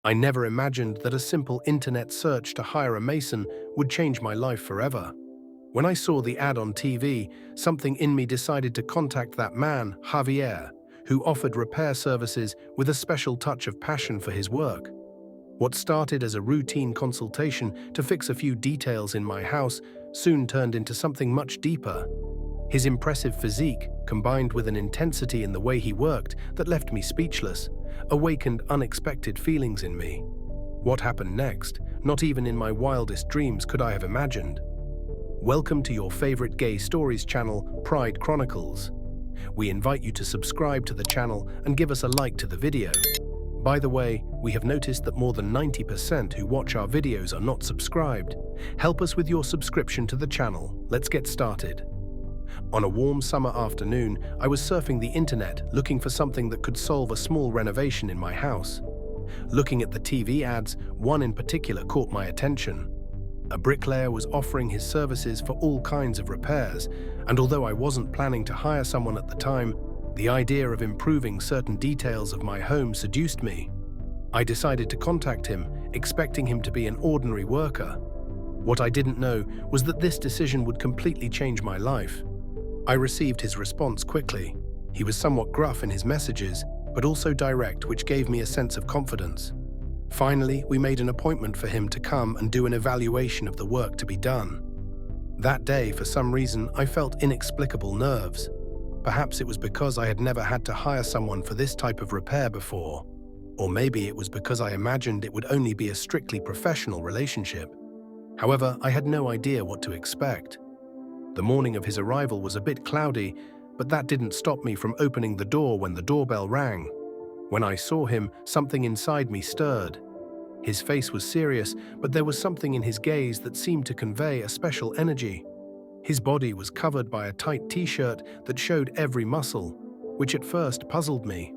I never imagined that a simple internet search to hire a mason would change my life forever. When I saw the ad on TV, something in me decided to contact that man, Javier, who offered repair services with a special touch of passion for his work. What started as a routine consultation to fix a few details in my house soon turned into something much deeper. His impressive physique, combined with an intensity in the way he worked that left me speechless, awakened unexpected feelings in me. What happened next, not even in my wildest dreams could I have imagined. Welcome to your favorite gay stories channel, Pride Chronicles. We invite you to subscribe to the channel and give us a like to the video. By the way, we have noticed that more than 90% who watch our videos are not subscribed. Help us with your subscription to the channel. Let's get started. On a warm summer afternoon, I was surfing the internet looking for something that could solve a small renovation in my house. Looking at the TV ads, one in particular caught my attention. A bricklayer was offering his services for all kinds of repairs, and although I wasn't planning to hire someone at the time, the idea of improving certain details of my home seduced me. I decided to contact him, expecting him to be an ordinary worker. What I didn't know was that this decision would completely change my life. I received his response quickly. He was somewhat gruff in his messages, but also direct, which gave me a sense of confidence. Finally, we made an appointment for him to come and do an evaluation of the work to be done. That day, for some reason, I felt inexplicable nerves. Perhaps it was because I had never had to hire someone for this type of repair before. Or maybe it was because I imagined it would only be a strictly professional relationship. However, I had no idea what to expect. The morning of his arrival was a bit cloudy, but that didn't stop me from opening the door when the doorbell rang. When I saw him, something inside me stirred. His face was serious, but there was something in his gaze that seemed to convey a special energy. His body was covered by a tight t-shirt that showed every muscle, which at first puzzled me.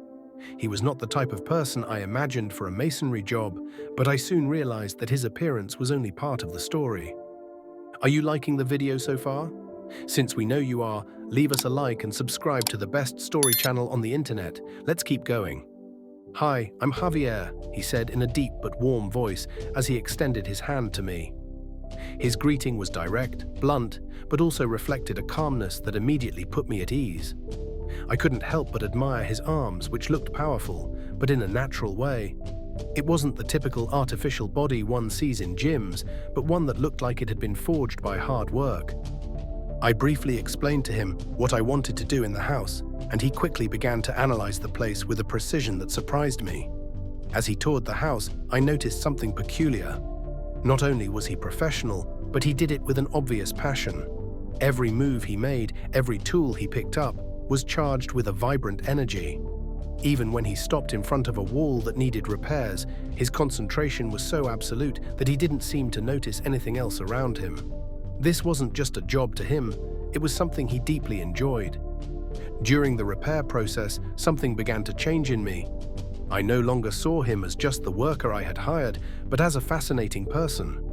He was not the type of person I imagined for a masonry job, but I soon realized that his appearance was only part of the story. Are you liking the video so far? Since we know you are, leave us a like and subscribe to the best story channel on the internet. Let's keep going. "Hi, I'm Javier," he said in a deep but warm voice as he extended his hand to me. His greeting was direct, blunt, but also reflected a calmness that immediately put me at ease. I couldn't help but admire his arms, which looked powerful, but in a natural way. It wasn't the typical artificial body one sees in gyms, but one that looked like it had been forged by hard work. I briefly explained to him what I wanted to do in the house, and he quickly began to analyze the place with a precision that surprised me. As he toured the house, I noticed something peculiar. Not only was he professional, but he did it with an obvious passion. Every move he made, every tool he picked up, was charged with a vibrant energy. Even when he stopped in front of a wall that needed repairs, his concentration was so absolute that he didn't seem to notice anything else around him. This wasn't just a job to him, it was something he deeply enjoyed. During the repair process, something began to change in me. I no longer saw him as just the worker I had hired, but as a fascinating person.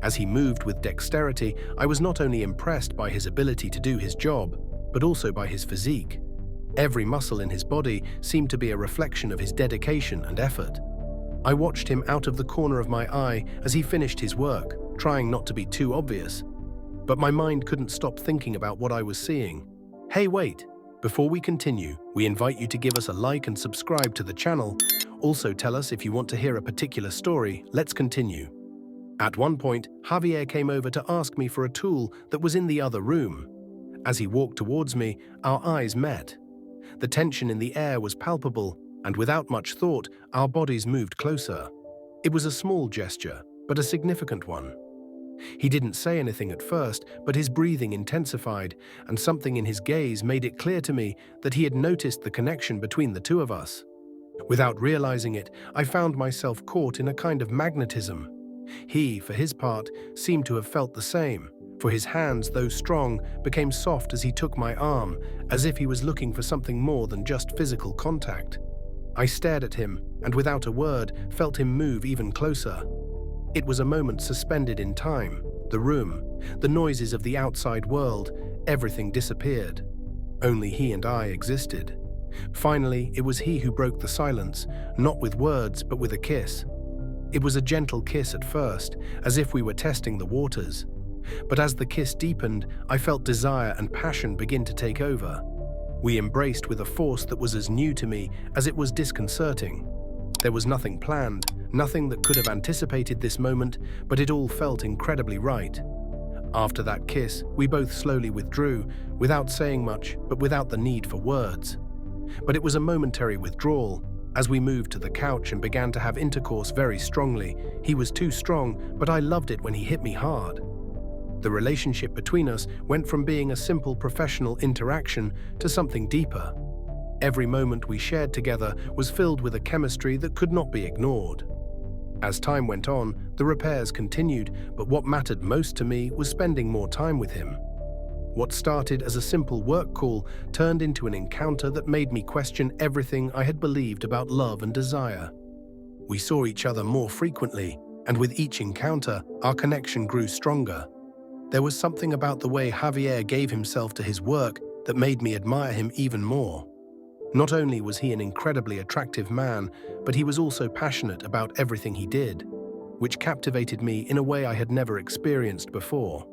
As he moved with dexterity, I was not only impressed by his ability to do his job, but also by his physique. Every muscle in his body seemed to be a reflection of his dedication and effort. I watched him out of the corner of my eye as he finished his work, trying not to be too obvious. But my mind couldn't stop thinking about what I was seeing. Hey, wait! Before we continue, we invite you to give us a like and subscribe to the channel. Also tell us if you want to hear a particular story. Let's continue. At one point, Javier came over to ask me for a tool that was in the other room. As he walked towards me, our eyes met. The tension in the air was palpable, and without much thought, our bodies moved closer. It was a small gesture, but a significant one. He didn't say anything at first, but his breathing intensified, and something in his gaze made it clear to me that he had noticed the connection between the two of us. Without realizing it, I found myself caught in a kind of magnetism. He, for his part, seemed to have felt the same, for his hands, though strong, became soft as he took my arm, as if he was looking for something more than just physical contact. I stared at him, and without a word, felt him move even closer. It was a moment suspended in time. The room, the noises of the outside world, everything disappeared. Only he and I existed. Finally, it was he who broke the silence, not with words, but with a kiss. It was a gentle kiss at first, as if we were testing the waters. But as the kiss deepened, I felt desire and passion begin to take over. We embraced with a force that was as new to me as it was disconcerting. There was nothing planned, nothing that could have anticipated this moment, but it all felt incredibly right. After that kiss, we both slowly withdrew, without saying much, but without the need for words. But it was a momentary withdrawal. As we moved to the couch and began to have intercourse very strongly, he was too strong, but I loved it when he hit me hard. The relationship between us went from being a simple professional interaction to something deeper. Every moment we shared together was filled with a chemistry that could not be ignored. As time went on, the repairs continued, but what mattered most to me was spending more time with him. What started as a simple work call turned into an encounter that made me question everything I had believed about love and desire. We saw each other more frequently, and with each encounter, our connection grew stronger. There was something about the way Javier gave himself to his work that made me admire him even more. Not only was he an incredibly attractive man, but he was also passionate about everything he did, which captivated me in a way I had never experienced before.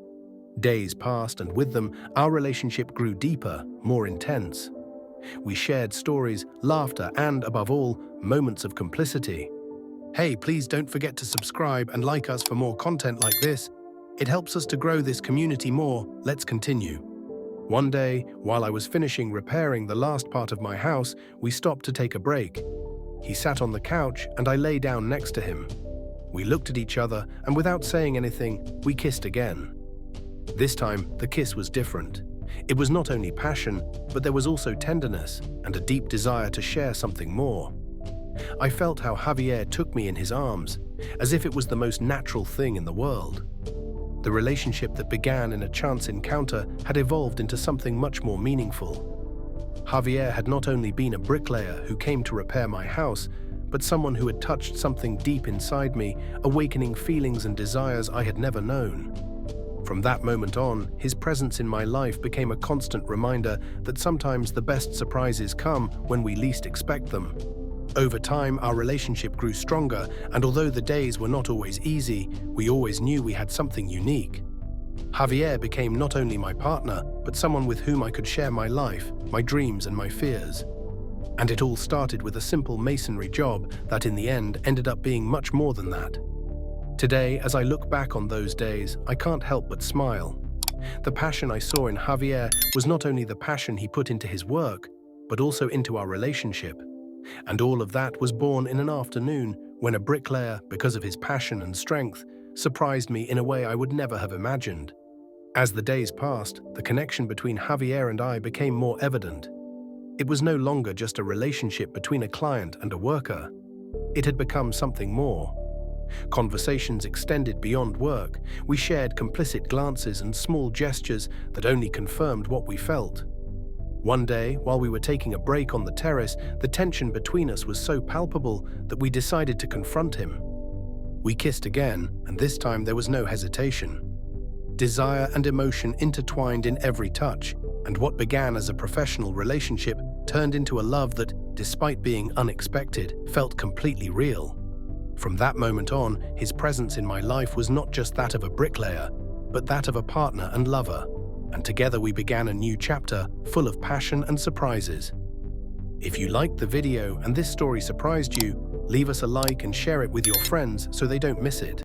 Days passed, and with them, our relationship grew deeper, more intense. We shared stories, laughter, and, above all, moments of complicity. Hey, please don't forget to subscribe and like us for more content like this. It helps us to grow this community more. Let's continue. One day, while I was finishing repairing the last part of my house, we stopped to take a break. He sat on the couch, and I lay down next to him. We looked at each other, and without saying anything, we kissed again. This time, the kiss was different. It was not only passion, but there was also tenderness and a deep desire to share something more. I felt how Javier took me in his arms, as if it was the most natural thing in the world. The relationship that began in a chance encounter had evolved into something much more meaningful. Javier had not only been a bricklayer who came to repair my house, but someone who had touched something deep inside me, awakening feelings and desires I had never known. From that moment on, his presence in my life became a constant reminder that sometimes the best surprises come when we least expect them. Over time, our relationship grew stronger, and although the days were not always easy, we always knew we had something unique. Javier became not only my partner, but someone with whom I could share my life, my dreams, and my fears. And it all started with a simple masonry job that in the end ended up being much more than that. Today, as I look back on those days, I can't help but smile. The passion I saw in Javier was not only the passion he put into his work, but also into our relationship. And all of that was born in an afternoon when a bricklayer, because of his passion and strength, surprised me in a way I would never have imagined. As the days passed, the connection between Javier and I became more evident. It was no longer just a relationship between a client and a worker. It had become something more. Conversations extended beyond work. We shared complicit glances and small gestures that only confirmed what we felt. One day, while we were taking a break on the terrace, the tension between us was so palpable that we decided to confront him. We kissed again, and this time there was no hesitation. Desire and emotion intertwined in every touch, and what began as a professional relationship turned into a love that, despite being unexpected, felt completely real. From that moment on, his presence in my life was not just that of a bricklayer, but that of a partner and lover. And together we began a new chapter full of passion and surprises. If you liked the video and this story surprised you, leave us a like and share it with your friends so they don't miss it.